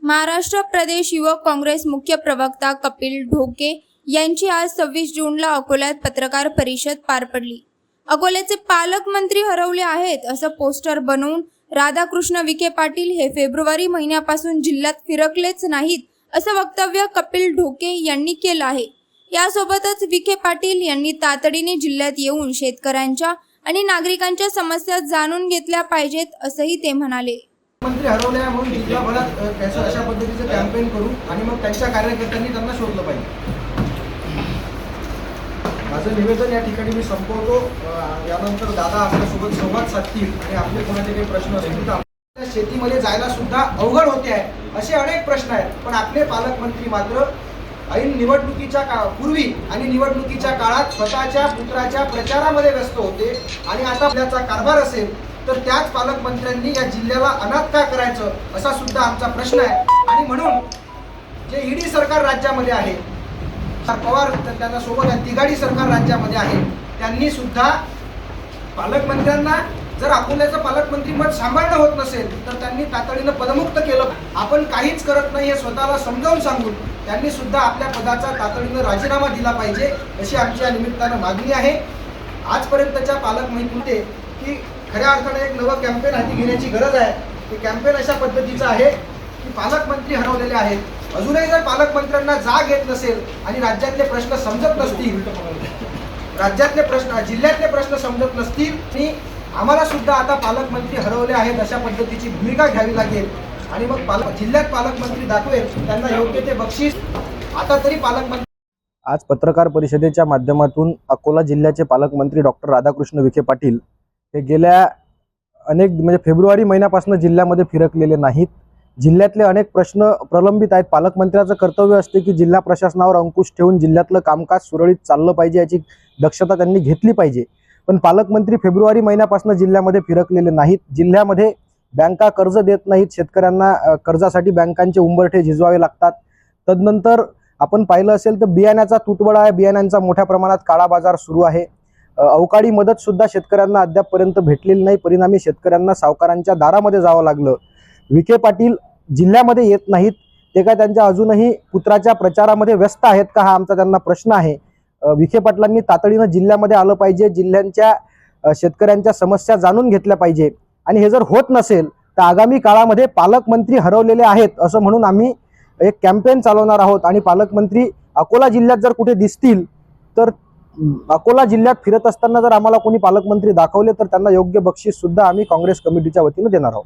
महाराष्ट्र प्रदेश युवक काँग्रेस मुख्य प्रवक्ता कपिल ढोके यांची आज 26 जूनला अकोल्यात पत्रकार परिषद पार पडली। अकोल्याचे पालकमंत्री हरवले आहेत असं पोस्टर बनवून राधाकृष्ण विखे पाटील हे फेब्रुवारी महिन्यापासून जिल्ह्यात फिरकलेच नाहीत असं वक्तव्य कपिल ढोके यांनी केलं आहे। यासोबतच विखे पाटील यांनी तातडीने जिल्ह्यात येऊन शेतकऱ्यांच्या आणि नागरिकांच्या समस्या जाणून घेतल्या पाहिजेत असंही ते म्हणाले। मंत्री हरवले म्हणून जिल्हाभरात अशा पद्धतीचं कॅम्पेन करू आणि मग त्यांच्या कार्यकर्त्यांनी त्यांना शोधलं पाहिजे। माझं निवेदन या ठिकाणी मी संपवतो। यानंतर दादा आपल्यासोबत संवाद साधतील आणि आपले कोणाचे काही प्रश्न असतील तर आपल्या शेतीमध्ये जायला सुद्धा अवघड होते आहे। असे अनेक प्रश्न आहेत, पण आपले पालकमंत्री मात्र ऐन निवडणुकीच्या पूर्वी आणि निवडणुकीच्या काळात स्वतःच्या पुत्राच्या प्रचारामध्ये व्यस्त होते आणि आता आपल्याचा कारभार असेल तर त्याच पालकमंत्र्यांनी या जिल्ह्याला अनाथ का करायचं असा सुद्धा आमचा प्रश्न आहे। आणि म्हणून जे ईडी सरकार राज्यामध्ये आहे, पवार त्यांना सोबत तिघाडी सरकार राज्यामध्ये आहे, त्यांनी सुद्धा पालकमंत्र्यांना जर अकोल्याचं पालकमंत्री पद सांभाळणं होत नसेल तर त्यांनी तातडीनं पदमुक्त केलं। आपण काहीच करत नाही हे स्वतःला समजावून सांगून त्यांनी सुद्धा आपल्या पदाचा तातडीनं राजीनामा दिला पाहिजे अशी आमची या निमित्तानं मागणी आहे। आजपर्यंतच्या पालकमंत्री की खऱ्या अर्थाने एक नवं कॅम्पेन हाती घेण्याची गरज आहे। ते कॅम्पेन अशा पद्धतीचं आहे की पालकमंत्री हरवलेले आहेत। अजूनही जर पालकमंत्र्यांना जाग येत नसेल आणि राज्यातले प्रश्न समजत नसतील, जिल्ह्यातले प्रश्न समजत नसतील आणि आम्हाला सुद्धा आता पालकमंत्री हरवले आहेत अशा पद्धतीची भूमिका घ्यावी लागेल आणि मग जिल्ह्यात पालकमंत्री दाखवेल त्यांना योग्य ते बक्षीस। आता तरी पालकमंत्री आज पत्रकार परिषदेच्या माध्यमातून अकोला जिल्ह्याचे पालकमंत्री डॉक्टर राधाकृष्ण विखे पाटील हे गेल्या म्हणजे फेब्रुवारी महिन्यापासून जिल्ह्यामध्ये फिरकलेले नाहीत। जिल्ह्यातले अनेक प्रश्न प्रलंबित आहेत। पालकमंत्र्याचं कर्तव्य असते की जिल्हा प्रशासनावर अंकुश ठेवून जिल्ह्यातलं कामकाज सुरळीत चाललं पाहिजे, याची दक्षता त्यांनी घेतली पाहिजे। पण पालकमंत्री फेब्रुवारी महिन्यापासून जिल्ह्यामध्ये फिरकलेले नाहीत। जिल्ह्यामध्ये बँका कर्ज देत नाहीत, शेतकऱ्यांना कर्जासाठी बँकांचे उंबरठे झिजवावे लागतात। तदनंतर आपण पाहिलं असेल तर बियाण्याचा तुटवडा आहे, बियाण्यांचा मोठ्या प्रमाणात काळा बाजार सुरू आहे। अवकाळी मदत सुद्धा शेतकऱ्यांना अद्यापपर्यंत भेटलेली नाही, परिणामी शेतकऱ्यांना सावकारांच्या दारामध्ये जावं लागलं। विखे पाटील जिल्ह्यामध्ये येत नाहीत, ते काय त्यांच्या अजूनही पुत्राच्या प्रचारामध्ये व्यस्त आहेत का, हा आमचा त्यांना प्रश्न आहे। विखे पाटलांनी तातडीनं जिल्ह्यामध्ये आलं पाहिजे, जिल्ह्यांच्या शेतकऱ्यांच्या समस्या जाणून घेतल्या पाहिजे आणि हे जर होत नसेल तर आगामी काळामध्ये पालकमंत्री हरवलेले आहेत असं म्हणून आम्ही एक कॅम्पेन चालवणार आहोत। आणि पालकमंत्री अकोला जिल्ह्यात जर कुठे दिसतील तर अकोला जिल्ह्यात फिरत असताना जर आम्हाला कोणी पालकमंत्री दाखवले तर त्यांना योग्य बक्षीस सुद्धा आम्ही काँग्रेस कमिटीच्या वतीने देणार आहोत।